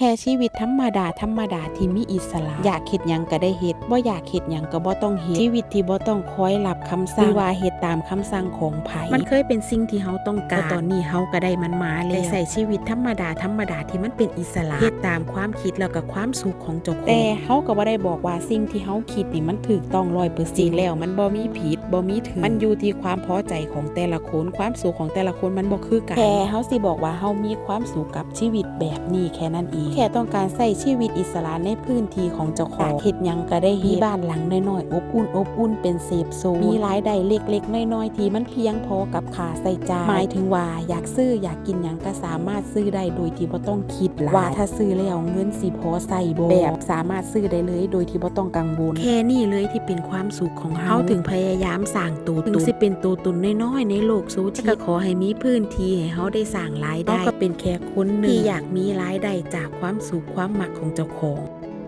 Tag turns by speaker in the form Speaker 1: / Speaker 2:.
Speaker 1: ค่ชีวิตธรรมดาที่มีอิสระอยากเฮ็ดหยังก็ได้เฮ็ดบ่อยากเฮ็ดหยังก็บ่ต้องเฮ็ดชีวิตที่บ่ต้องคอยรับคำสั่งหรือว่าเฮ็ดตามคำสั่งของไผมันเคยเป็นสิ่งที่เฮาต้องการแต่ตอนนี้เฮาก็ได้มันมาแล้วได้ใช้ชีวิตธรรมดาที่มันเป็นอิสระเฮ็ดตามความคิดแล้วก็ความสุขของเจ้าของแต่เฮาก็บ่ได้บอกว่าสิ่งที่เฮาคิดนี่มันถูกต้อง 100% จริงแล้วมันบ่มีผิดบ่มีถูกมันอยู่ที่ความพอใจของแต่ละคนความสุขของแต่ละคนมันบ่คือกันแค่เฮาสิบอกว่าเฮามีความสุขกับชีวิตแบบนี้แค่นั้นเองแค่ต้องการใช้ชีวิตอิสระในพื้นที่ของเจ้าของเฮ็ดหยังก็ได้เฮ็ดบ้านหลังน้อยๆอบอุ่นเป็นเซฟโซนมีรายได้เล็กๆน้อยๆที่มันเพียงพอกับค่าใช้จ่ายหมายถึงว่าอยากซื้ออยากกินหยังก็สามารถซื้อได้โดยที่บ่ต้องคิดหลายว่าถ้าซื้อแล้วเงินสิพอใช้บ่แบบสามารถซื้อได้เลยโดยที่บ่ต้องกังวลแค่นี้เลยที่เป็นความสุขของเฮาถึงพยายามสร้างตัวตนถึงสิเป็นตัวตนน้อยๆในโลกโซเชียลก็ขอให้มีพื้นที่ให้เฮาได้สร้างรายได้ก็เป็นแค่คนหนึ่งที่อยากมีรายได้จากความสุขความมักของเจ้าของ